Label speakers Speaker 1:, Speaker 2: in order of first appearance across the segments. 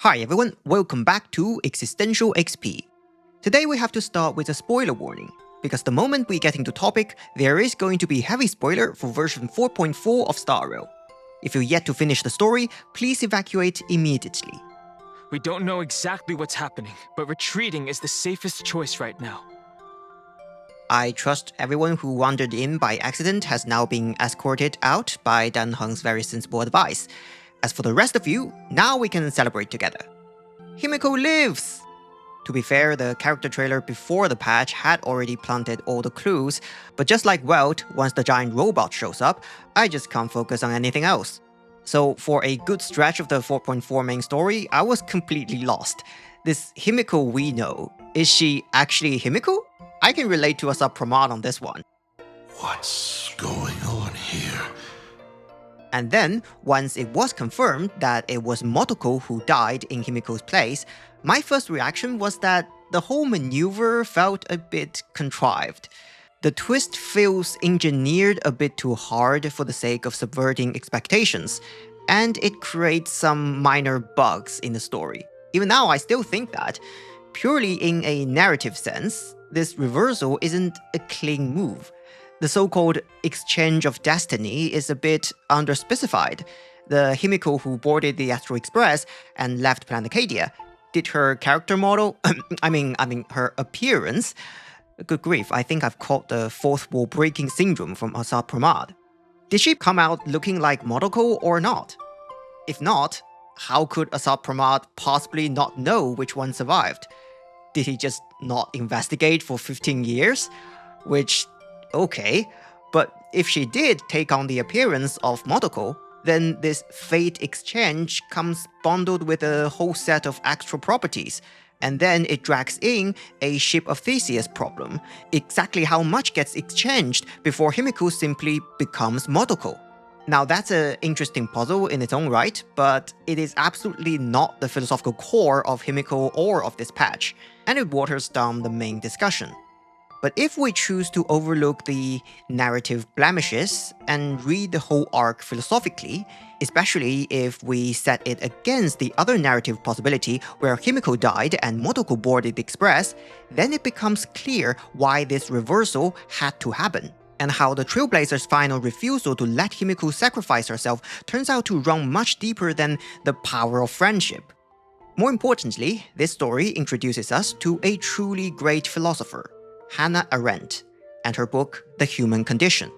Speaker 1: Hi everyone, welcome back to Existential XP. Today we have to start with a spoiler warning, because the moment we get into topic, there is going to be heavy spoiler for version 4.4 of Star Rail. If you're yet to finish the story, please evacuate immediately.
Speaker 2: We don't know exactly what's happening, but retreating is the safest choice right now.
Speaker 1: I trust everyone who wandered in by accident has now been escorted out by Dan Heng's very sensible advice. As for the rest of you, now we can celebrate together. Himeko lives! To be fair, the character trailer before the patch had already planted all the clues, but just like Welt, once the giant robot shows up, I just can't focus on anything else. So for a good stretch of the 4.4 main story, I was completely lost. This Himeko we know, is she actually Himeko? I can relate to Asat Pramad on this one.
Speaker 3: What's going on here?
Speaker 1: And then, once it was confirmed that it was Motoko who died in Himeko's place, my first reaction was that the whole maneuver felt a bit contrived. The twist feels engineered a bit too hard for the sake of subverting expectations, and it creates some minor bugs in the story. Even now, I still think that. Purely in a narrative sense, this reversal isn't a clean move. The so-called exchange of destiny is a bit underspecified. The Himeko who boarded the Astral Express and left Planet Acadia, did her character model, I mean her appearance, good grief, I think I've caught the fourth wall breaking syndrome from Asat Pramad. Did she come out looking like Motoko or not? If not, how could Asat Pramad possibly not know which one survived? Did he just not investigate for 15 years? Which, okay, but if she did take on the appearance of Motoko, then this fate exchange comes bundled with a whole set of extra properties, and then it drags in a Ship of Theseus problem. Exactly how much gets exchanged before Himeko simply becomes Motoko? Now that's an interesting puzzle in its own right, but it is absolutely not the philosophical core of Himeko or of this patch, and it waters down the main discussion. But if we choose to overlook the narrative blemishes and read the whole arc philosophically, especially if we set it against the other narrative possibility where Himeko died and Motoko boarded the Express, then it becomes clear why this reversal had to happen, and how the Trailblazer's final refusal to let Himeko sacrifice herself turns out to run much deeper than the power of friendship. More importantly, this story introduces us to a truly great philosopher, Hannah Arendt, and her book, The Human Condition.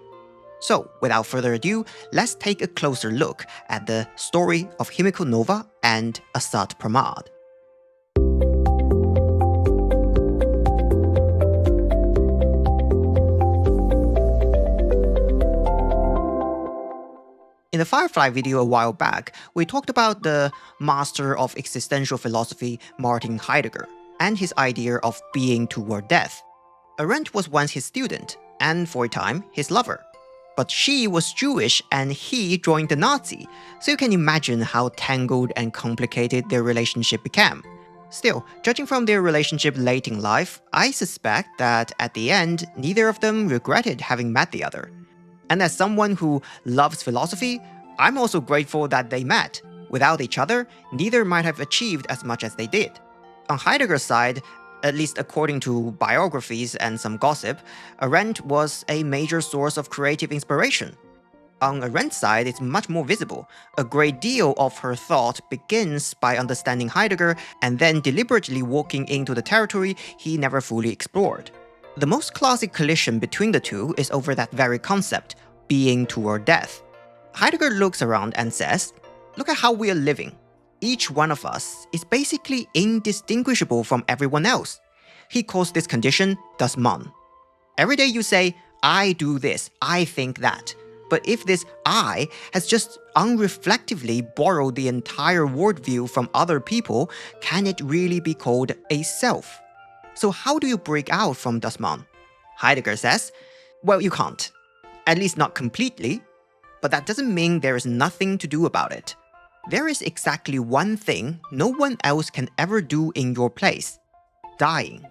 Speaker 1: So, without further ado, let's take a closer look at the story of Himeko Nova and Asat Pramad. In the Firefly video a while back, we talked about the master of existential philosophy, Martin Heidegger, and his idea of being toward death. Arendt was once his student, and for a time, his lover. But she was Jewish and he joined the Nazi, so you can imagine how tangled and complicated their relationship became. Still, judging from their relationship late in life, I suspect that at the end, neither of them regretted having met the other. And as someone who loves philosophy, I'm also grateful that they met. Without each other, neither might have achieved as much as they did. On Heidegger's side, at least according to biographies and some gossip, Arendt was a major source of creative inspiration. On Arendt's side, it's much more visible. A great deal of her thought begins by understanding Heidegger and then deliberately walking into the territory he never fully explored. The most classic collision between the two is over that very concept, being toward death. Heidegger looks around and says, "Look at how we are living. Each one of us is basically indistinguishable from everyone else." He calls this condition das Man. Every day you say, "I do this, I think that." But if this I has just unreflectively borrowed the entire worldview from other people, can it really be called a self? So how do you break out from das Man? Heidegger says, well, you can't. At least not completely. But that doesn't mean there is nothing to do about it. There is exactly one thing no one else can ever do in your place: dying.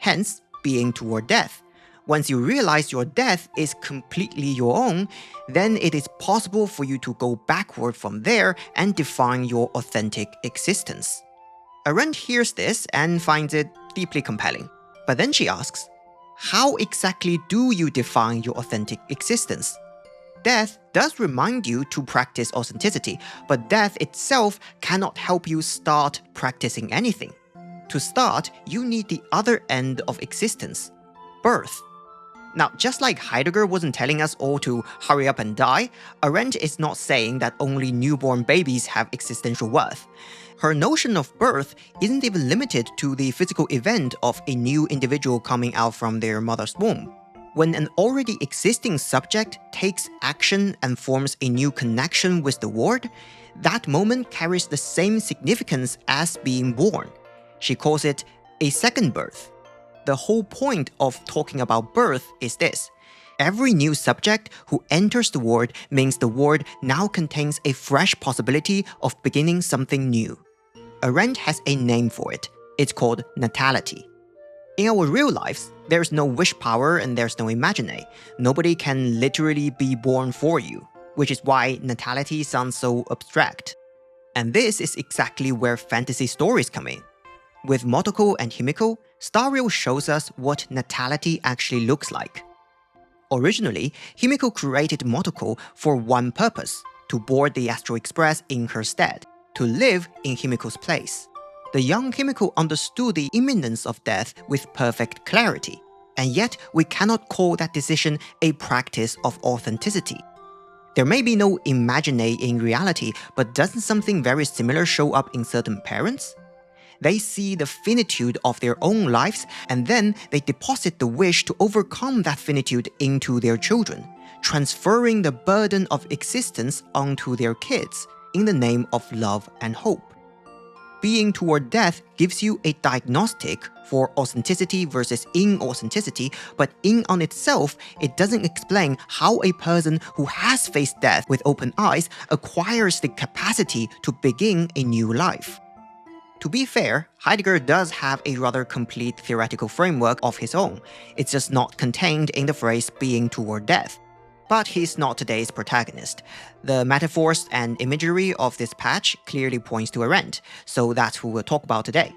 Speaker 1: Hence, being toward death, Once you realize your death is completely your own, then it is possible for you to go backward from there and define your authentic existence. Arendt hears this and finds it deeply compelling. But then she asks, how exactly do you define your authentic existence? Death does remind you to practice authenticity, but death itself cannot help you start practicing anything. To start, you need the other end of existence, birth. Now, just like Heidegger wasn't telling us all to hurry up and die, Arendt is not saying that only newborn babies have existential worth. Her notion of birth isn't even limited to the physical event of a new individual coming out from their mother's womb. When an already existing subject takes action and forms a new connection with the world, that moment carries the same significance as being born. She calls it a second birth. The whole point of talking about birth is this. Every new subject who enters the world means the world now contains a fresh possibility of beginning something new. Arendt has a name for it. It's called natality. In our real lives, there's no wish power and there's no imagine. Nobody can literally be born for you, which is why natality sounds so abstract. And this is exactly where fantasy stories come in. With Motoko and Himeko, Star Rail shows us what natality actually looks like. Originally, Himeko created Motoko for one purpose, to board the Astral Express in her stead, to live in Himeko's place. The young Himeko understood the imminence of death with perfect clarity, and yet we cannot call that decision a practice of authenticity. There may be no imagine in reality, but doesn't something very similar show up in certain parents? They see the finitude of their own lives, and then they deposit the wish to overcome that finitude into their children, transferring the burden of existence onto their kids in the name of love and hope. Being toward death gives you a diagnostic for authenticity versus inauthenticity, but in on itself, it doesn't explain how a person who has faced death with open eyes acquires the capacity to begin a new life. To be fair, Heidegger does have a rather complete theoretical framework of his own. It's just not contained in the phrase being toward death. But he's not today's protagonist. The metaphors and imagery of this patch clearly points to Arendt, so that's who we'll talk about today.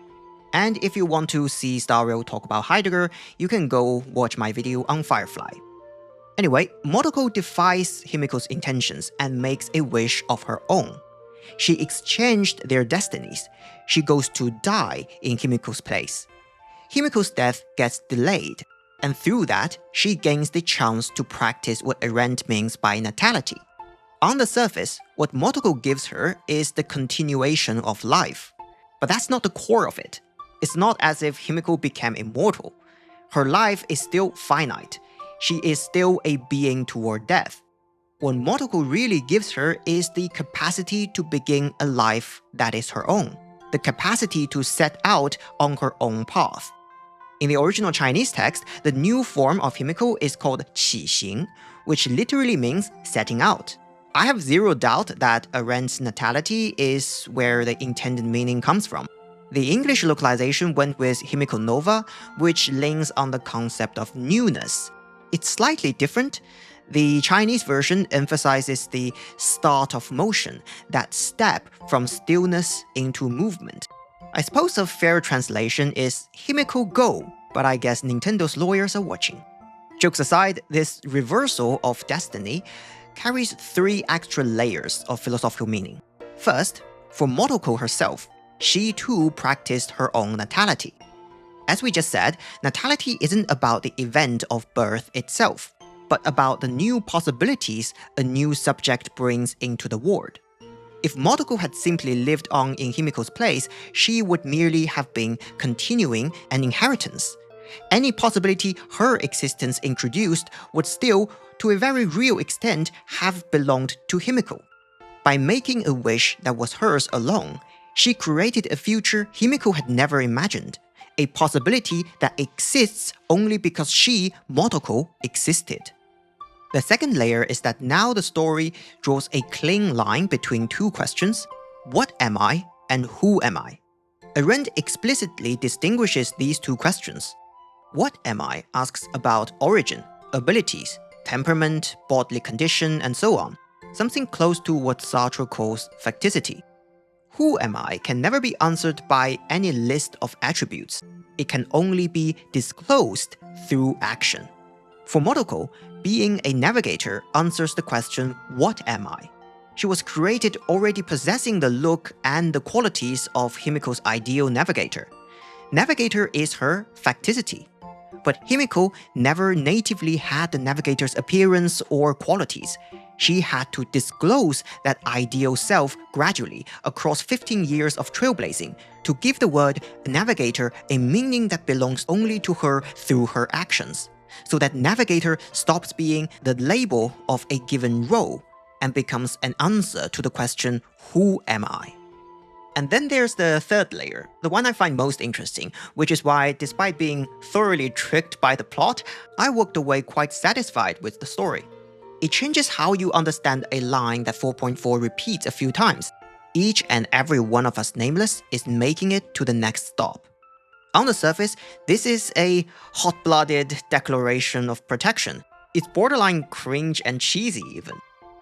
Speaker 1: And if you want to see Star Rail talk about Heidegger, you can go watch my video on Firefly. Anyway, Motoko defies Himeko's intentions and makes a wish of her own. She exchanged their destinies. She goes to die in Himeko's place. Himeko's death gets delayed, and through that, she gains the chance to practice what Arendt means by natality. On the surface, what Motoko gives her is the continuation of life. But that's not the core of it. It's not as if Himeko became immortal. Her life is still finite. She is still a being toward death. What Motoko really gives her is the capacity to begin a life that is her own, the capacity to set out on her own path. In the original Chinese text, the new form of Himeko is called 起行, which literally means setting out. I have zero doubt that Arendt's natality is where the intended meaning comes from. The English localization went with Himeko Nova, which leans on the concept of newness. It's slightly different. The Chinese version emphasizes the start of motion, that step from stillness into movement. I suppose a fair translation is Himeko Go, but I guess Nintendo's lawyers are watching. Jokes aside, this reversal of destiny carries 3 extra layers of philosophical meaning. First, for Motoko herself, she too practiced her own natality. As we just said, natality isn't about the event of birth itself, but about the new possibilities a new subject brings into the world. If Motoko had simply lived on in Himeko's place, she would merely have been continuing an inheritance. Any possibility her existence introduced would still, to a very real extent, have belonged to Himeko. By making a wish that was hers alone, she created a future Himeko had never imagined, a possibility that exists only because she, Motoko, existed. The second layer is that now the story draws a clean line between 2 questions: what am I and who am I? Arendt explicitly distinguishes these 2 questions. What am I asks about origin, abilities, temperament, bodily condition, and so on, something close to what Sartre calls facticity. Who am I can never be answered by any list of attributes. It can only be disclosed through action. For Motoko, being a navigator answers the question, what am I? She was created already possessing the look and the qualities of Himeko's ideal navigator. Navigator is her facticity. But Himeko never natively had the navigator's appearance or qualities. She had to disclose that ideal self gradually across 15 years of trailblazing to give the word navigator a meaning that belongs only to her through her actions, so that navigator stops being the label of a given role and becomes an answer to the question, who am I? And then there's the third layer, the one I find most interesting, which is why, despite being thoroughly tricked by the plot, I walked away quite satisfied with the story. It changes how you understand a line that 4.4 repeats a few times. Each and every one of us nameless is making it to the next stop. On the surface, this is a hot-blooded declaration of protection. It's borderline cringe and cheesy even.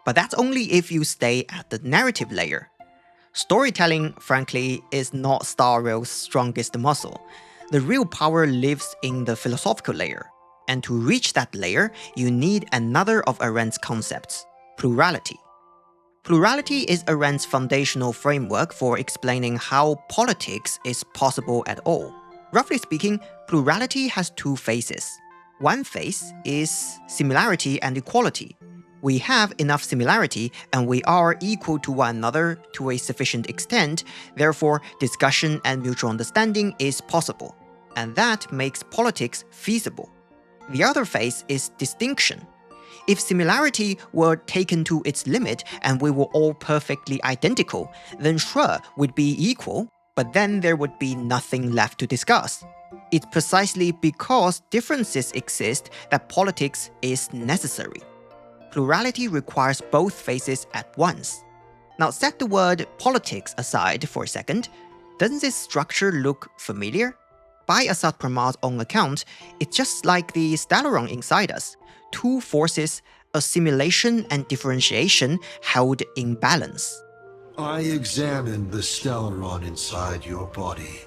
Speaker 1: But that's only if you stay at the narrative layer. Storytelling, frankly, is not Star Rail's strongest muscle. The real power lives in the philosophical layer. And to reach that layer, you need another of Arendt's concepts, plurality. Plurality is Arendt's foundational framework for explaining how politics is possible at all. Roughly speaking, plurality has two faces. One face is similarity and equality. We have enough similarity and we are equal to one another to a sufficient extent, therefore discussion and mutual understanding is possible. And that makes politics feasible. The other face is distinction. If similarity were taken to its limit and we were all perfectly identical, then sure, we'd be equal, but then there would be nothing left to discuss. It's precisely because differences exist that politics is necessary. Plurality requires both faces at once. Now set the word politics aside for a second. Doesn't this structure look familiar? By Asat Pramad's own account, it's just like the Stellaron inside us. Two forces, assimilation and differentiation, held in balance.
Speaker 3: I examined the Stellaron inside your body.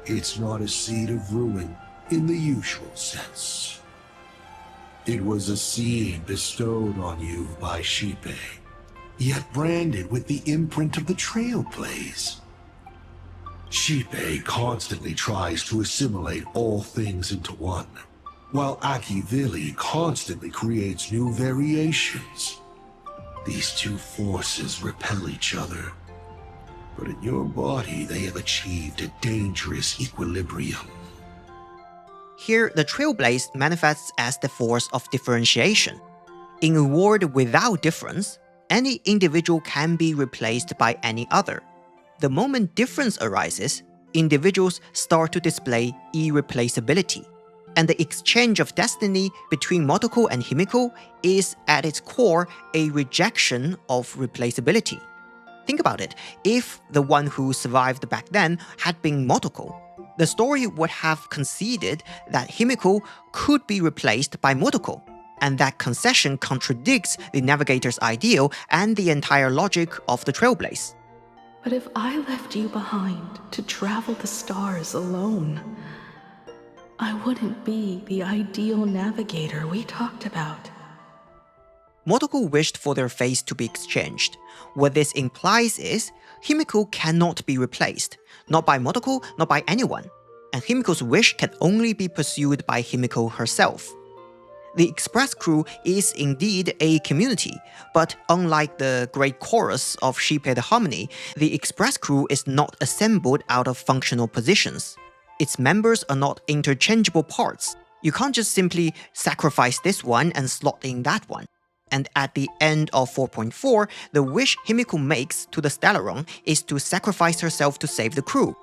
Speaker 3: It's not a seed of ruin in the usual sense. It was a seed bestowed on you by Shipe, yet branded with the imprint of the trailblaze. Shipe constantly tries to assimilate all things into one, while Akivili constantly creates new variations. These two forces repel each other, but in your body they have achieved a dangerous equilibrium.
Speaker 1: Here, the trailblaze manifests as the force of differentiation. In a world without difference, any individual can be replaced by any other. The moment difference arises, individuals start to display irreplaceability. And the exchange of destiny between Motoko and Himeko is at its core a rejection of replaceability. Think about it, if the one who survived back then had been Motoko, the story would have conceded that Himeko could be replaced by Motoko, and that concession contradicts the navigator's ideal and the entire logic of the trailblaze.
Speaker 4: But if I left you behind to travel the stars alone, I wouldn't be the ideal navigator we talked about.
Speaker 1: Motoko wished for their fates to be exchanged. What this implies is Himeko cannot be replaced, not by Motoko, not by anyone, and Himeko's wish can only be pursued by Himeko herself. The Express crew is indeed a community, but unlike the great chorus of Shipe the Harmony, the Express crew is not assembled out of functional positions. Its members are not interchangeable parts. You can't just simply sacrifice this one and slot in that one. And at the end of 4.4, the wish Himeko makes to the Stellaron is to sacrifice herself to save the crew.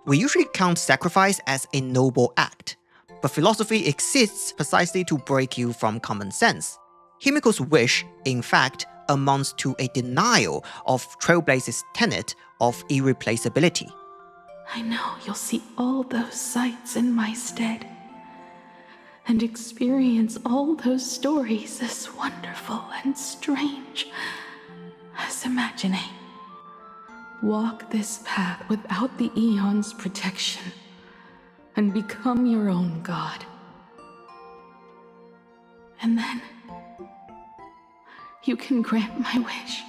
Speaker 1: We usually count sacrifice as a noble act, but philosophy exists precisely to break you from common sense. Himeko's wish, in fact, amounts to a denial of Trailblaze's tenet of irreplaceability.
Speaker 4: I know you'll see all those sights in my stead. and experience all those stories as wonderful and strange as imagining. Walk this path without the eon's protection and become your own god. And then you can grant my wish.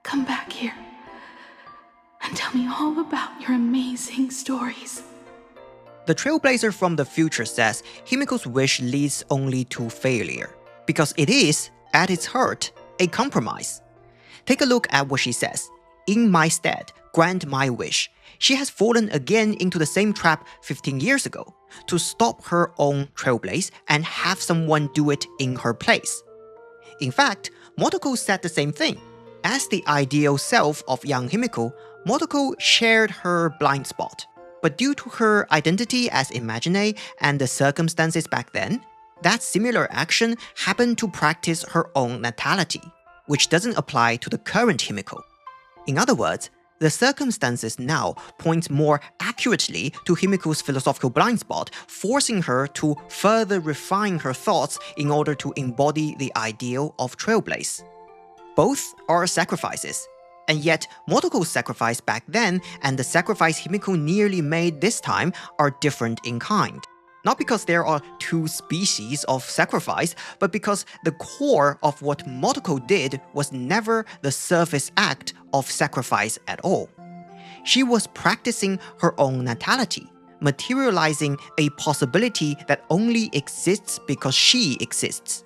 Speaker 4: Come back here and tell me all about your amazing stories.
Speaker 1: The Trailblazer from the future says Himeko's wish leads only to failure, because it is, at its heart, a compromise. Take a look at what she says. In my stead, grant my wish. She has fallen again into the same trap 15 years ago, to stop her own trailblaze and have someone do it in her place. In fact, Motoko said the same thing. As the ideal self of young Himeko, Motoko shared her blind spot. But due to her identity as Imagine and the circumstances back then, that similar action happened to practice her own natality, which doesn't apply to the current Himeko. In other words, the circumstances now point more accurately to Himeko's philosophical blind spot, forcing her to further refine her thoughts in order to embody the ideal of trailblaze. Both are sacrifices, and yet Motoko's sacrifice back then and the sacrifice Himeko nearly made this time are different in kind. Not because there are two species of sacrifice, but because the core of what Motoko did was never the surface act of sacrifice at all. She was practicing her own natality, materializing a possibility that only exists because she exists.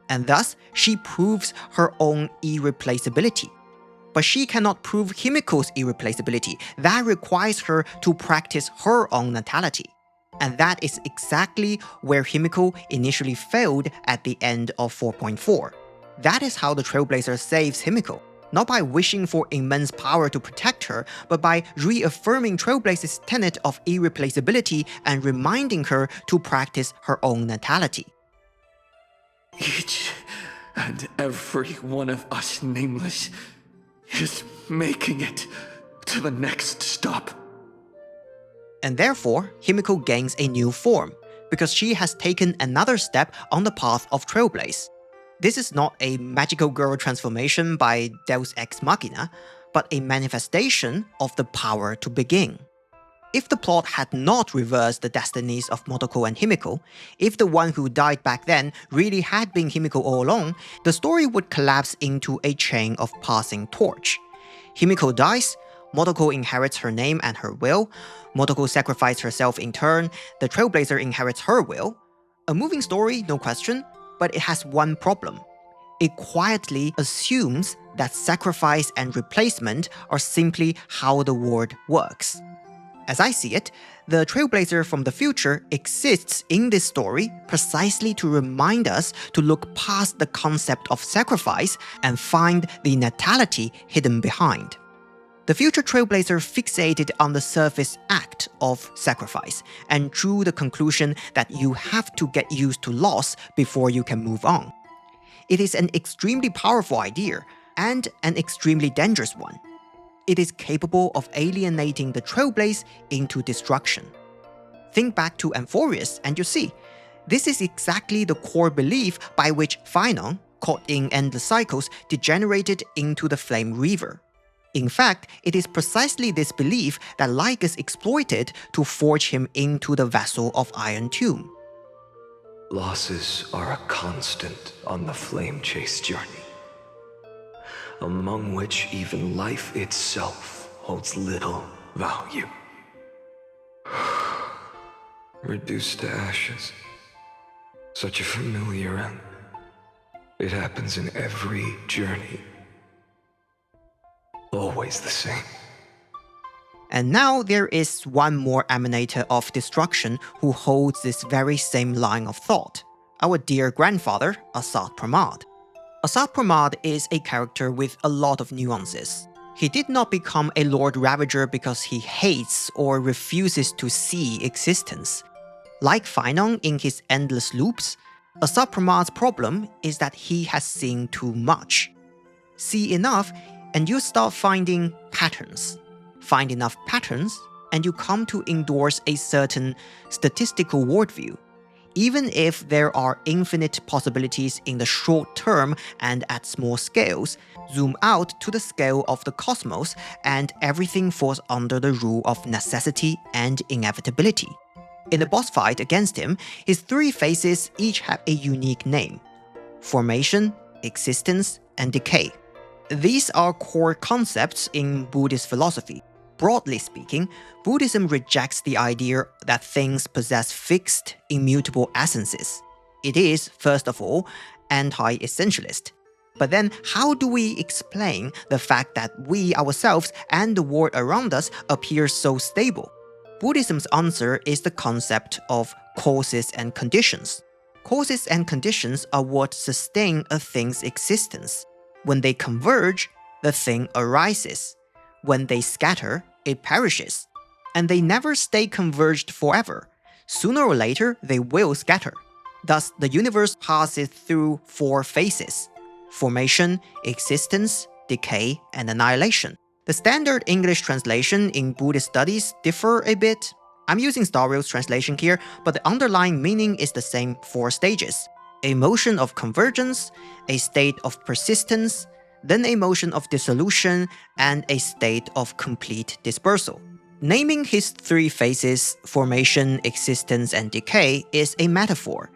Speaker 1: And thus, she proves her own irreplaceability. But she cannot prove Himeko's irreplaceability. That requires her to practice her own natality. And that is exactly where Himeko initially failed at the end of 4.4. That is how the Trailblazer saves Himeko, not by wishing for immense power to protect her, but by reaffirming Trailblaze's tenet of irreplaceability and reminding her to practice her own natality.
Speaker 5: Each and every one of us nameless is making it to the next stop.
Speaker 1: And therefore, Himeko gains a new form, because she has taken another step on the path of Trailblaze. This is not a magical girl transformation by Deus Ex Machina, but a manifestation of the power to begin. If the plot had not reversed the destinies of Motoko and Himeko, if the one who died back then really had been Himeko all along, the story would collapse into a chain of passing torch. Himeko dies, Motoko inherits her name and her will, Motoko sacrifices herself in turn, the Trailblazer inherits her will. A moving story, no question, but it has one problem. It quietly assumes that sacrifice and replacement are simply how the world works. As I see it, the Trailblazer from the future exists in this story precisely to remind us to look past the concept of sacrifice and find the natality hidden behind. The future Trailblazer fixated on the surface act of sacrifice and drew the conclusion that you have to get used to loss before you can move on. It is an extremely powerful idea and an extremely dangerous one. It is capable of alienating the Trailblaze into destruction. Think back to Amphorius and you see, this is exactly the core belief by which Phynon, caught in endless cycles, degenerated into the Flame Reaver. In fact, it is precisely this belief that Lycus exploited to forge him into the vessel of Iron Tomb.
Speaker 5: Losses are a constant on the flame chase journey, among which even life itself holds little value. Reduced to ashes. Such a familiar end. It happens in every journey. Always the same.
Speaker 1: And now there is one more emanator of destruction who holds this very same line of thought, our dear grandfather, Asat Pramad. Asat Pramad is a character with a lot of nuances. He did not become a Lord Ravager because he hates or refuses to see existence. Like Phynon in his endless loops, Asat Pramad's problem is that he has seen too much. See enough, and you start finding patterns. Find enough patterns, and you come to endorse a certain statistical worldview. Even if there are infinite possibilities in the short term and at small scales, zoom out to the scale of the cosmos and everything falls under the rule of necessity and inevitability. In the boss fight against him, his three faces each have a unique name: formation, existence, and decay. These are core concepts in Buddhist philosophy. Broadly speaking, Buddhism rejects the idea that things possess fixed, immutable essences. It is, first of all, anti-essentialist. But then, how do we explain the fact that we ourselves and the world around us appear so stable? Buddhism's answer is the concept of causes and conditions. Causes and conditions are what sustain a thing's existence. When they converge, the thing arises. When they scatter, it perishes. And they never stay converged forever. Sooner or later, they will scatter. Thus, the universe passes through four phases: formation, existence, decay, and annihilation. The standard English translation in Buddhist studies differ a bit. I'm using Star Wars translation here, but the underlying meaning is the same four stages: a motion of convergence, a state of persistence, then a motion of dissolution, and a state of complete dispersal. Naming his three phases, formation, existence, and decay, is a metaphor.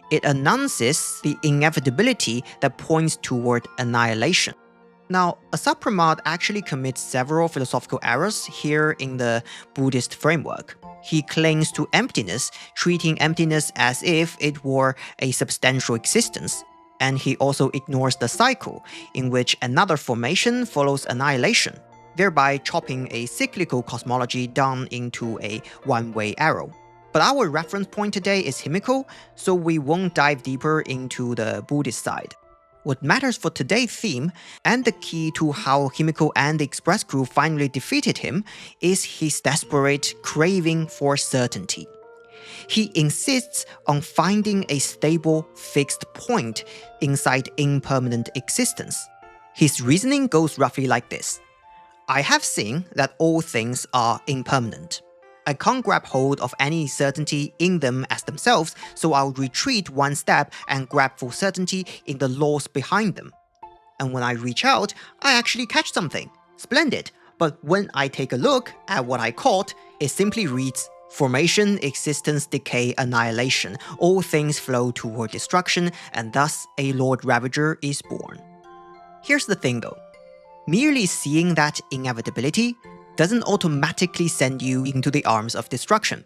Speaker 1: It announces the inevitability that points toward annihilation. Now, Asat Pramad actually commits several philosophical errors here in the Buddhist framework. He clings to emptiness, treating emptiness as if it were a substantial existence. And he also ignores the cycle, in which another formation follows annihilation, thereby chopping a cyclical cosmology down into a one-way arrow. But our reference point today is Himeko, so we won't dive deeper into the Buddhist side. What matters for today's theme, and the key to how Himeko and the Express crew finally defeated him, is his desperate craving for certainty. He insists on finding a stable, fixed point inside impermanent existence. His reasoning goes roughly like this: I have seen that all things are impermanent. I can't grab hold of any certainty in them as themselves, so I'll retreat one step and grab for certainty in the laws behind them. And when I reach out, I actually catch something. Splendid. But when I take a look at what I caught, it simply reads: formation, existence, decay, annihilation. All things flow toward destruction, and thus a Lord Ravager is born. Here's the thing though. Merely seeing that inevitability doesn't automatically send you into the arms of destruction.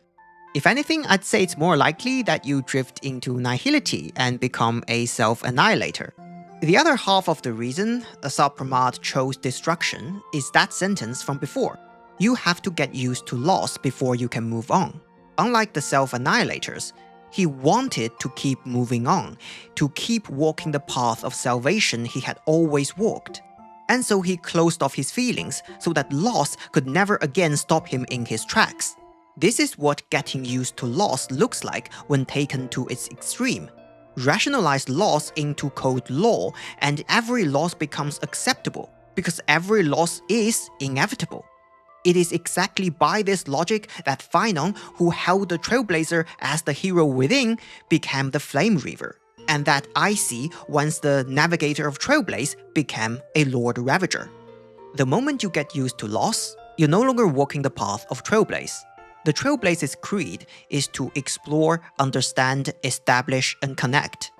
Speaker 1: If anything, I'd say it's more likely that you drift into nihility and become a self-annihilator. The other half of the reason Asat Pramad chose destruction is that sentence from before. You have to get used to loss before you can move on. Unlike the self-annihilators, he wanted to keep moving on, to keep walking the path of salvation he had always walked. And so he closed off his feelings so that loss could never again stop him in his tracks. This is what getting used to loss looks like when taken to its extreme. Rationalize loss into cold law, and every loss becomes acceptable, because every loss is inevitable. It is exactly by this logic that Phaenon, who held the Trailblazer as the hero within, became the Flame Reaver, and that Icy, once the Navigator of Trailblaze, became a Lord Ravager. The moment you get used to loss, you're no longer walking the path of Trailblaze. The Trailblaze's creed is to explore, understand, establish, and connect.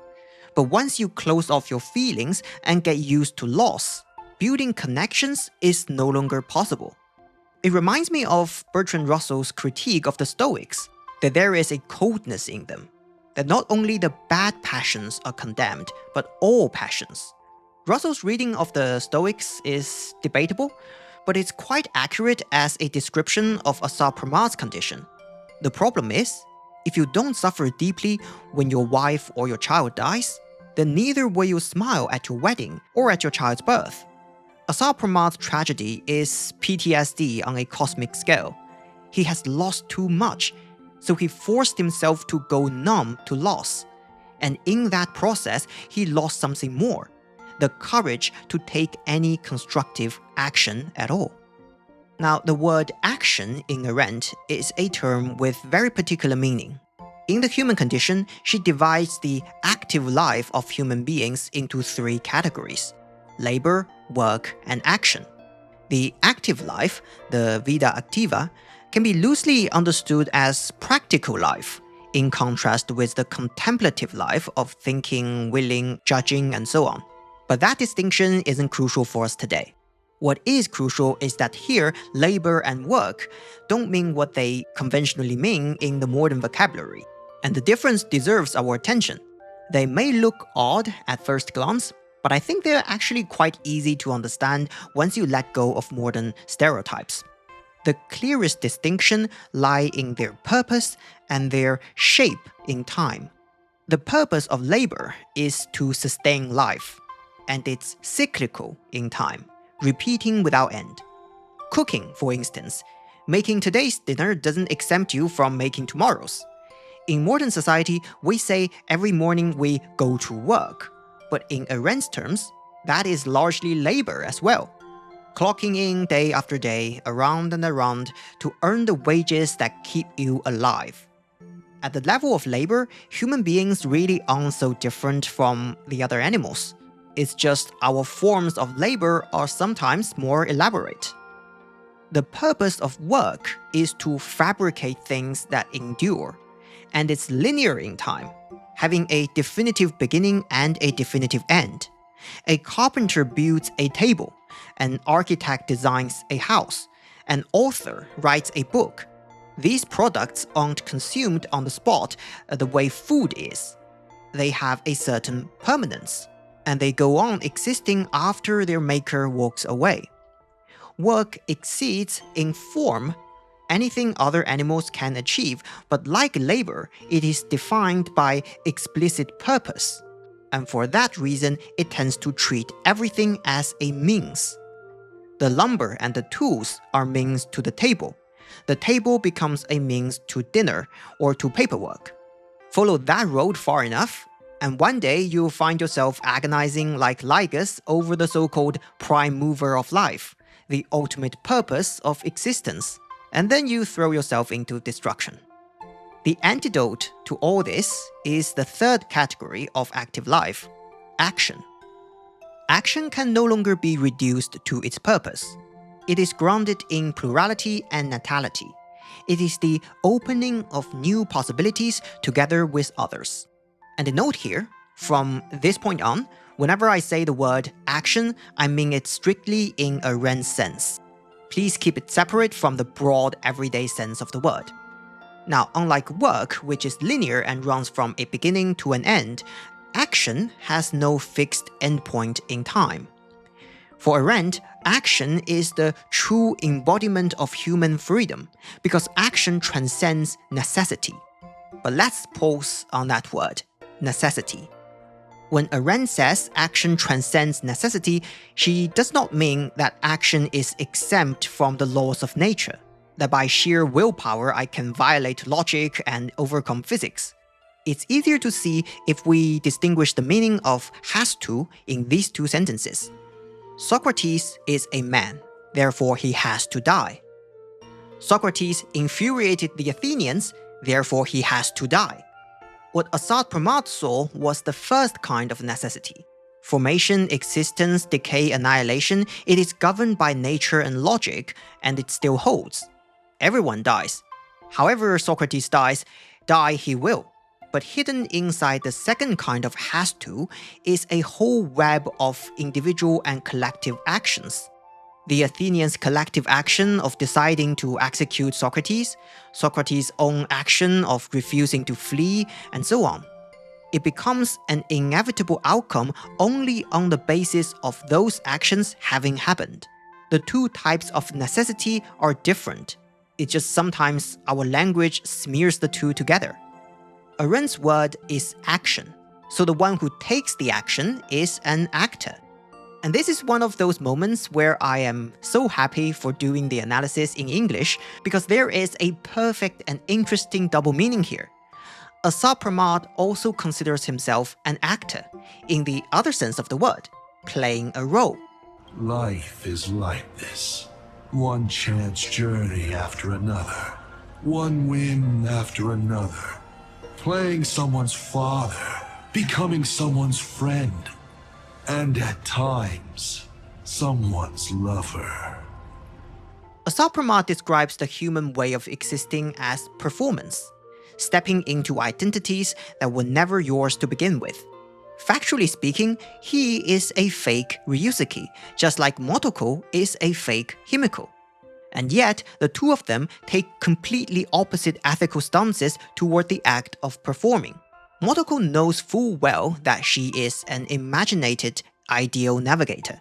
Speaker 1: But once you close off your feelings and get used to loss, building connections is no longer possible. It reminds me of Bertrand Russell's critique of the Stoics, that there is a coldness in them, that not only the bad passions are condemned, but all passions. Russell's reading of the Stoics is debatable, but it's quite accurate as a description of Asat Pramad's condition. The problem is, if you don't suffer deeply when your wife or your child dies, then neither will you smile at your wedding or at your child's birth. Asat Pramad's tragedy is PTSD on a cosmic scale. He has lost too much, so he forced himself to go numb to loss. And in that process, he lost something more: the courage to take any constructive action at all. Now, the word action in Arendt is a term with very particular meaning. In the human condition, she divides the active life of human beings into 3 categories: labor, work, and action. The active life, the vida activa, can be loosely understood as practical life, in contrast with the contemplative life of thinking, willing, judging, and so on. But that distinction isn't crucial for us today. What is crucial is that here, labor and work don't mean what they conventionally mean in the modern vocabulary, and the difference deserves our attention. They may look odd at first glance, but I think they're actually quite easy to understand once you let go of modern stereotypes. The clearest distinction lie in their purpose and their shape in time. The purpose of labor is to sustain life, and it's cyclical in time, repeating without end. Cooking, for instance, making today's dinner doesn't exempt you from making tomorrow's. In modern society, we say every morning we go to work, but in Arendt's terms, that is largely labor as well. Clocking in day after day, around and around, to earn the wages that keep you alive. At the level of labor, human beings really aren't so different from the other animals. It's just our forms of labor are sometimes more elaborate. The purpose of work is to fabricate things that endure, and it's linear in time, having a definitive beginning and a definitive end. A carpenter builds a table, an architect designs a house, an author writes a book. These products aren't consumed on the spot the way food is. They have a certain permanence, and they go on existing after their maker walks away. Work exceeds in form anything other animals can achieve, but like labor, it is defined by explicit purpose. And for that reason, it tends to treat everything as a means. The lumber and the tools are means to the table. The table becomes a means to dinner or to paperwork. Follow that road far enough, and one day you'll find yourself agonizing like Lygus over the so-called prime mover of life, the ultimate purpose of existence, and then you throw yourself into destruction. The antidote to all this is the 3rd category of active life: action. Action can no longer be reduced to its purpose. It is grounded in plurality and natality. It is the opening of new possibilities together with others. And a note here, from this point on, whenever I say the word action, I mean it strictly in Arendt's sense. Please keep it separate from the broad everyday sense of the word. Now, unlike work, which is linear and runs from a beginning to an end, action has no fixed endpoint in time. For Arendt, action is the true embodiment of human freedom, because action transcends necessity. But let's pause on that word, necessity. When Arendt says action transcends necessity, she does not mean that action is exempt from the laws of nature, that by sheer willpower I can violate logic and overcome physics. It's easier to see if we distinguish the meaning of has to in these 2 sentences. Socrates is a man, therefore he has to die. Socrates infuriated the Athenians, therefore he has to die. What Asat Pramad saw was the first kind of necessity. Formation, existence, decay, annihilation, it is governed by nature and logic, and it still holds. Everyone dies. However Socrates dies, die he will. But hidden inside the 2nd kind of has to is a whole web of individual and collective actions. The Athenians' collective action of deciding to execute Socrates, Socrates' own action of refusing to flee, and so on. It becomes an inevitable outcome only on the basis of those actions having happened. The 2 types of necessity are different. It's just sometimes our language smears the 2 together. Arendt's word is action, so the one who takes the action is an actor. And this is one of those moments where I am so happy for doing the analysis in English, because there is a perfect and interesting double meaning here. Asat Pramad also considers himself an actor, in the other sense of the word, playing a role.
Speaker 3: Life is like this. One chance journey after another. One win after another. playing someone's father, becoming someone's friend, and at times, someone's lover.
Speaker 1: Asat Pramad describes the human way of existing as performance, stepping into identities that were never yours to begin with. Factually speaking, he is a fake Ryusuke, just like Motoko is a fake Himeko. And yet, the two of them take completely opposite ethical stances toward the act of performing. Motoko knows full well that she is an imaginated ideal navigator,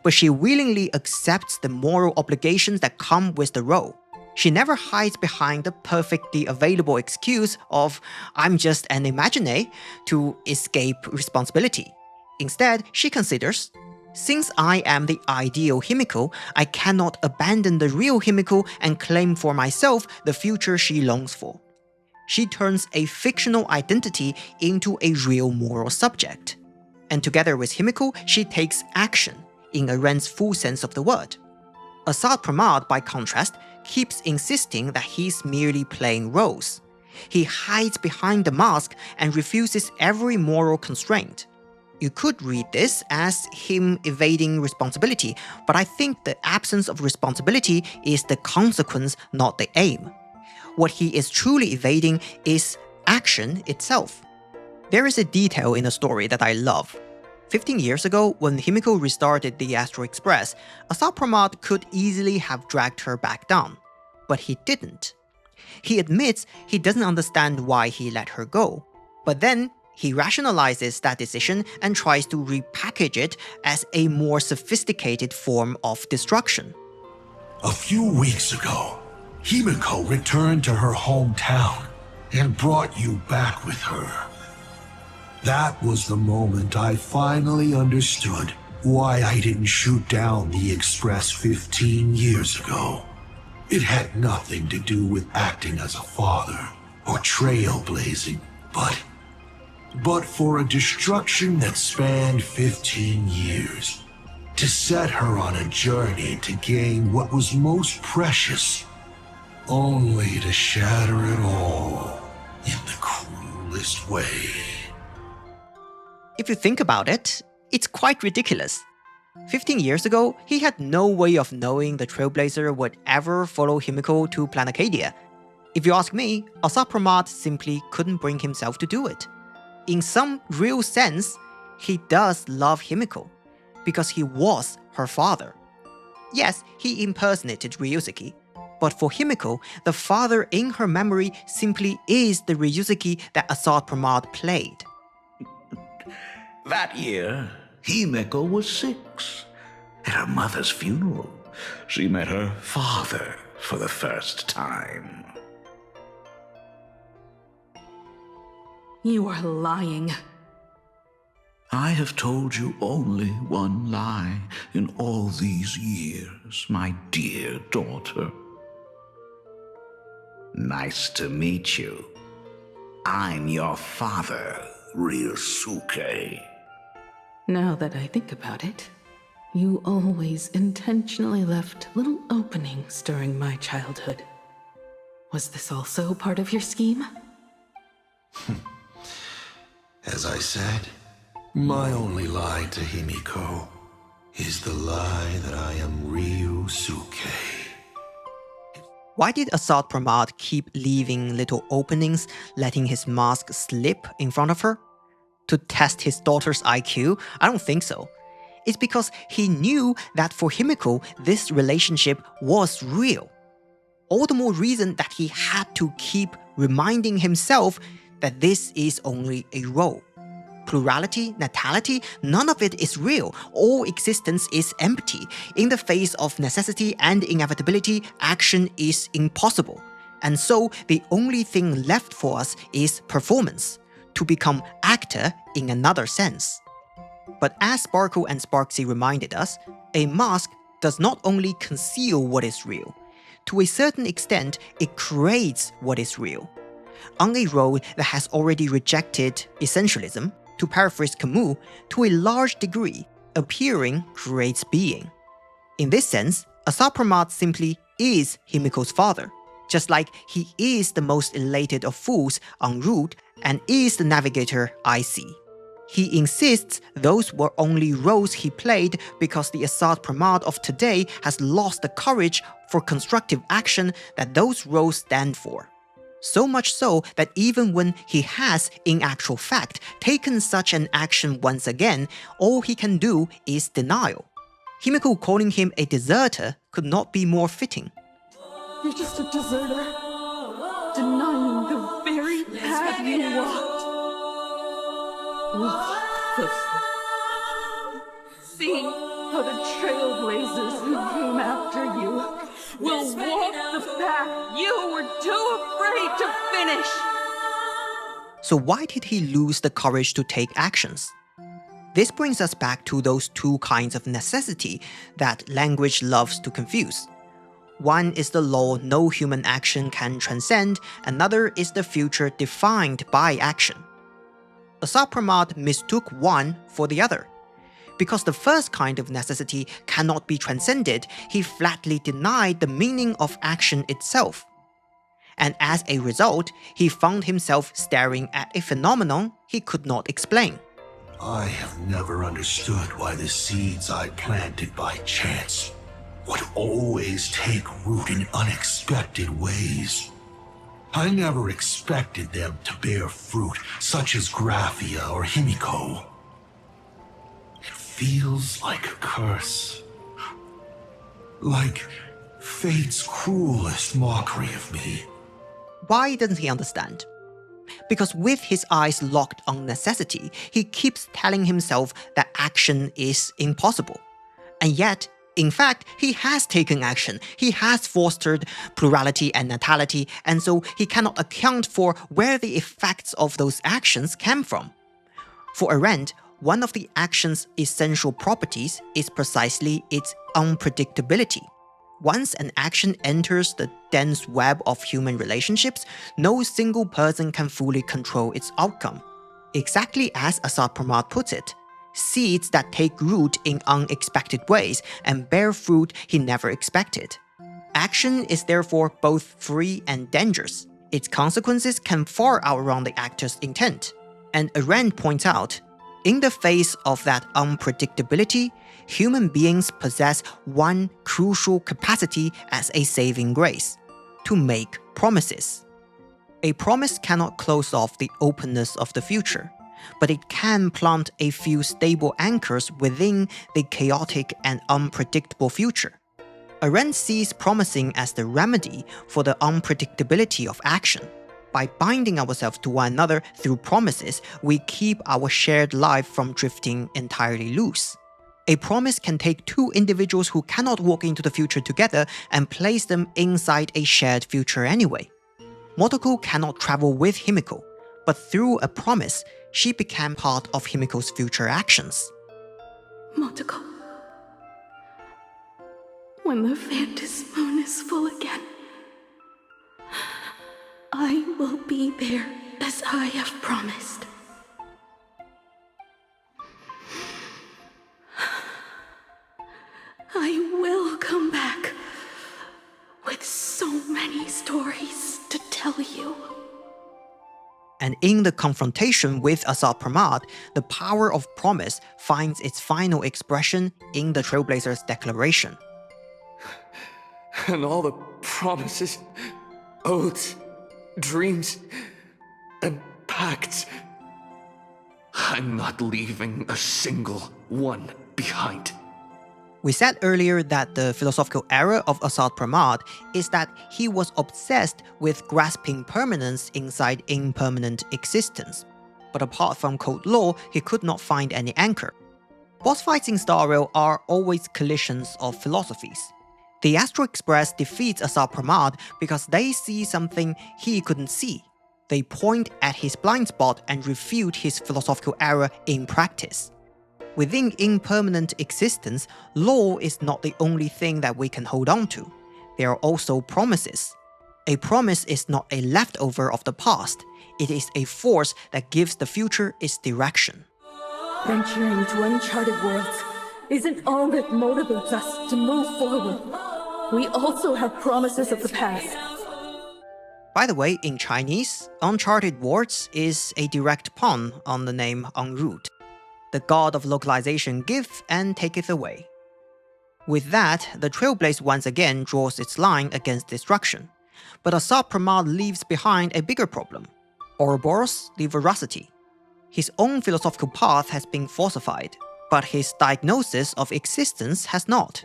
Speaker 1: but she willingly accepts the moral obligations that come with the role. She never hides behind the perfectly available excuse of "I'm just an imagine" to escape responsibility. Instead, she considers, since I am the ideal Himeko, I cannot abandon the real Himeko and claim for myself the future she longs for. She turns a fictional identity into a real moral subject. And together with Himeko, she takes action, in Arendt's full sense of the word. Asat Pramad, by contrast, keeps insisting that he's merely playing roles. He hides behind the mask and refuses every moral constraint. You could read this as him evading responsibility, but I think the absence of responsibility is the consequence, not the aim. What he is truly evading is action itself. There is a detail in the story that I love. 15 years ago, when Himeko restarted the Astral Express, Asat Pramad could easily have dragged her back down. But he didn't. He admits he doesn't understand why he let her go. But then, he rationalizes that decision and tries to repackage it as a more sophisticated form of destruction.
Speaker 3: A few weeks ago, Himeko returned to her hometown and brought you back with her. That was the moment I finally understood why I didn't shoot down the Express 15 years ago. It had nothing to do with acting as a father or trailblazing, but for a destruction that spanned 15 years, to set her on a journey to gain what was most precious, only to shatter it all in the cruelest way.
Speaker 1: If you think about it, it's quite ridiculous. 15 years ago, he had no way of knowing the Trailblazer would ever follow Himeko to Planacadia. If you ask me, Asat Pramad simply couldn't bring himself to do it. In some real sense, he does love Himeko, because he was her father. Yes, he impersonated Ryusuke, but for Himeko, the father in her memory simply is the Ryusuke that Asat Pramad played.
Speaker 6: That year, Himeko was 6. At her mother's funeral, she met her father for the first time.
Speaker 4: You are lying.
Speaker 6: I have told you only one lie in all these years, my dear daughter. Nice to meet you. I'm your father, Ryusuke.
Speaker 4: Now that I think about it, you always intentionally left little openings during my childhood. Was this also part of your scheme?
Speaker 3: As I said, my only lie to Himeko is the lie that I am Ryusuke.
Speaker 1: Why did Asat Pramad keep leaving little openings, letting his mask slip in front of her? To test his daughter's IQ? I don't think so. It's because he knew that for Himeko, this relationship was real. All the more reason that he had to keep reminding himself that this is only a role. Plurality, natality, none of it is real. All existence is empty. In the face of necessity and inevitability, action is impossible. And so the only thing left for us is performance, to become actor in another sense. But as Sparkle and Sparksy reminded us, a mask does not only conceal what is real. To a certain extent, it creates what is real. On a road that has already rejected essentialism, to paraphrase Camus, to a large degree, appearing creates being. In this sense, Asat Pramad simply is Himeko's father, just like he is the most elated of fools en route and is the navigator I see. He insists those were only roles he played because the Asat Pramad of today has lost the courage for constructive action that those roles stand for. So much so that even when he has, in actual fact, taken such an action once again, all he can do is denial. Himeko calling him a deserter could not be more fitting.
Speaker 4: You're just a deserter, denying the very path you walked. See how the trailblazers who came after you will walk the path you were too afraid to finish.
Speaker 1: So why did he lose the courage to take actions? This brings us back to those two kinds of necessity that language loves to confuse. One is the law no human action can transcend, another is the future defined by action. Asat Pramad mistook one for the other. Because the first kind of necessity cannot be transcended, he flatly denied the meaning of action itself. And as a result, he found himself staring at a phenomenon he could not explain.
Speaker 3: I have never understood why the seeds I planted by chance would always take root in unexpected ways. I never expected them to bear fruit, such as Graphia or Himeko. It feels like a curse. Like fate's cruelest mockery of me.
Speaker 1: Why doesn't he understand? Because with his eyes locked on necessity, he keeps telling himself that action is impossible. And yet, in fact, he has taken action. He has fostered plurality and natality, and so he cannot account for where the effects of those actions came from. For Arendt, one of the action's essential properties is precisely its unpredictability. Once an action enters the dense web of human relationships, no single person can fully control its outcome. Exactly as Asat Pramad puts it, seeds that take root in unexpected ways and bear fruit he never expected. Action is therefore both free and dangerous. Its consequences can far outrun the actor's intent. And Arendt points out, in the face of that unpredictability, human beings possess one crucial capacity as a saving grace: to make promises. A promise cannot close off the openness of the future, but it can plant a few stable anchors within the chaotic and unpredictable future. Arendt sees promising as the remedy for the unpredictability of action. By binding ourselves to one another through promises, we keep our shared life from drifting entirely loose. A promise can take two individuals who cannot walk into the future together and place them inside a shared future anyway. Motoko cannot travel with Himeko, but through a promise, she became part of Himeko's future actions.
Speaker 4: Motoko, when the Phantom moon is full again, I will be there as I have promised. I will come back with so many stories to tell you.
Speaker 1: And in the confrontation with Asat Pramad, the power of promise finds its final expression in the Trailblazer's declaration.
Speaker 5: And all the promises, oaths, dreams, and pacts. I'm not leaving a single one behind.
Speaker 1: We said earlier that the philosophical error of Asat Pramad is that he was obsessed with grasping permanence inside impermanent existence. But apart from cold law, he could not find any anchor. Boss fights in Star Rail are always collisions of philosophies. The Astral Express defeats Asat Pramad because they see something he couldn't see. They point at his blind spot and refute his philosophical error in practice. Within impermanent existence, law is not the only thing that we can hold on to. There are also promises. A promise is not a leftover of the past. It is a force that gives the future its direction.
Speaker 7: Venturing into uncharted worlds isn't all that motivates us to move forward. We also have promises of the past.
Speaker 1: By the way, in Chinese, uncharted words is a direct pun on the name en route. The god of localization giveth and taketh away. With that, the trailblaze once again draws its line against destruction. But Asat Pramad leaves behind a bigger problem: Ouroboros, the veracity. His own philosophical path has been falsified, but his diagnosis of existence has not.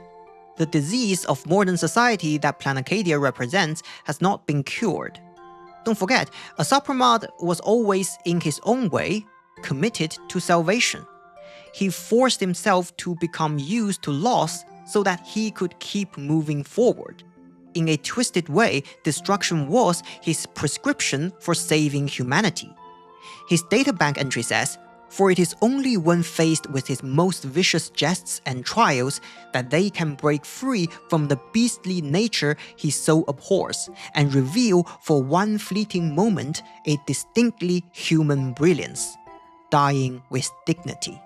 Speaker 1: The disease of modern society that Planacadia represents has not been cured. Don't forget, Asat Pramad was always, in his own way, committed to salvation. He forced himself to become used to loss so that he could keep moving forward. In a twisted way, destruction was his prescription for saving humanity. His databank entry says, "For it is only when faced with his most vicious jests and trials that they can break free from the beastly nature he so abhors, and reveal for one fleeting moment a distinctly human brilliance, dying with dignity."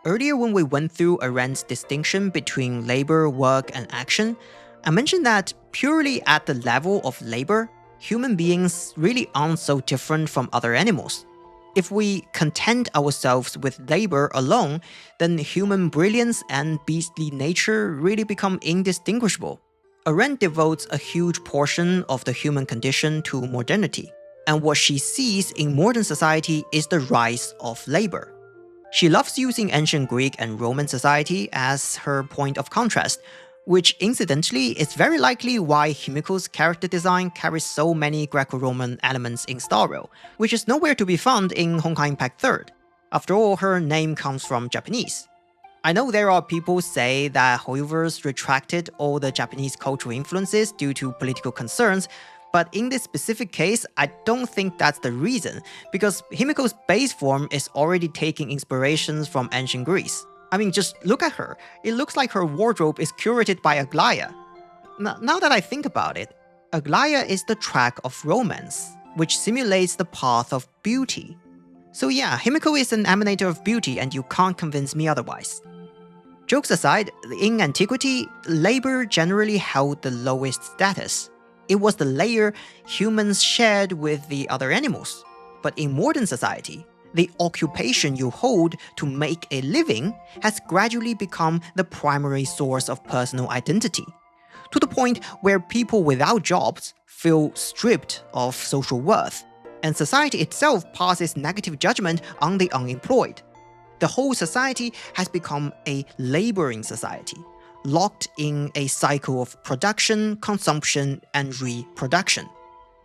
Speaker 1: Earlier when we went through Arendt's distinction between labor, work, and action, I mentioned that purely at the level of labor, human beings really aren't so different from other animals. If we content ourselves with labor alone, then human brilliance and beastly nature really become indistinguishable. Arendt devotes a huge portion of the human condition to modernity, and what she sees in modern society is the rise of labor. She loves using ancient Greek and Roman society as her point of contrast, which incidentally is very likely why Himeko's character design carries so many Greco-Roman elements in Starro, which is nowhere to be found in Honkai Impact 3rd. After all, her name comes from Japanese. I know there are people say that Hoyoverse retracted all the Japanese cultural influences due to political concerns, but in this specific case, I don't think that's the reason, because Himeko's base form is already taking inspirations from ancient Greece. I mean, just look at her. It looks like her wardrobe is curated by Aglaia. Now that I think about it, Aglaia is the track of romance, which simulates the path of beauty. So yeah, Himeko is an emanator of beauty, and you can't convince me otherwise. Jokes aside, in antiquity, labor generally held the lowest status. It was the layer humans shared with the other animals. But in modern society, the occupation you hold to make a living has gradually become the primary source of personal identity, to the point where people without jobs feel stripped of social worth, and society itself passes negative judgment on the unemployed. The whole society has become a laboring society, locked in a cycle of production, consumption, and reproduction.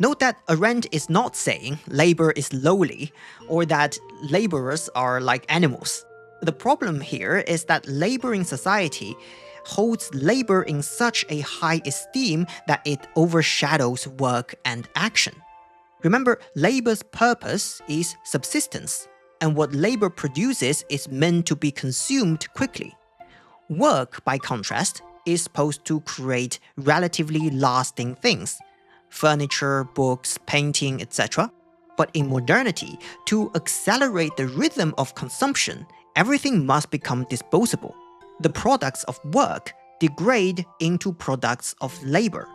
Speaker 1: Note that Arendt is not saying labor is lowly, or that laborers are like animals. The problem here is that laboring society holds labor in such a high esteem that it overshadows work and action. Remember, labor's purpose is subsistence, and what labor produces is meant to be consumed quickly. Work, by contrast, is supposed to create relatively lasting things: furniture, books, painting, etc. But in modernity, to accelerate the rhythm of consumption, everything must become disposable. The products of work degrade into products of labor,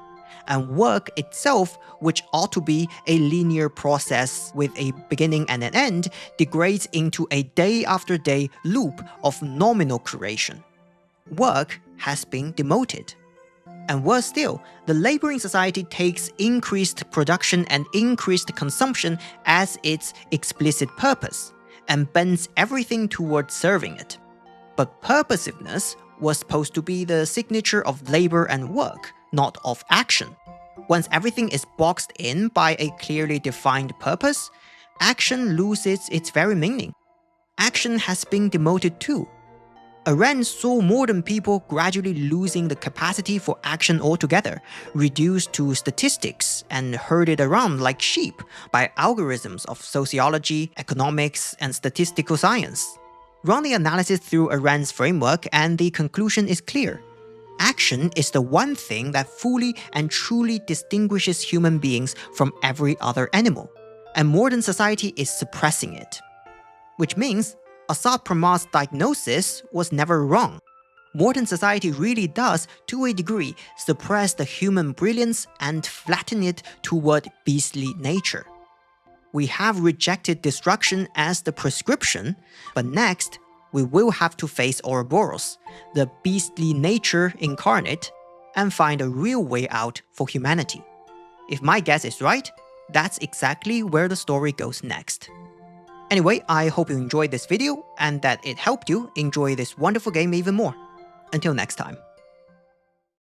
Speaker 1: and work itself, which ought to be a linear process with a beginning and an end, degrades into a day-after-day loop of nominal creation. Work has been demoted. And worse still, the laboring society takes increased production and increased consumption as its explicit purpose, and bends everything towards serving it. But purposiveness was supposed to be the signature of labor and work, not of action. Once everything is boxed in by a clearly defined purpose, action loses its very meaning. Action has been demoted too. Arendt saw modern people gradually losing the capacity for action altogether, reduced to statistics and herded around like sheep by algorithms of sociology, economics, and statistical science. Run the analysis through Arendt's framework and the conclusion is clear. Action is the one thing that fully and truly distinguishes human beings from every other animal, and modern society is suppressing it. Which means Asat Pramad's diagnosis was never wrong. Modern society really does, to a degree, suppress the human brilliance and flatten it toward beastly nature. We have rejected destruction as the prescription, but next, we will have to face Ouroboros, the beastly nature incarnate, and find a real way out for humanity. If my guess is right, that's exactly where the story goes next. Anyway, I hope you enjoyed this video and that it helped you enjoy this wonderful game even more. Until next time.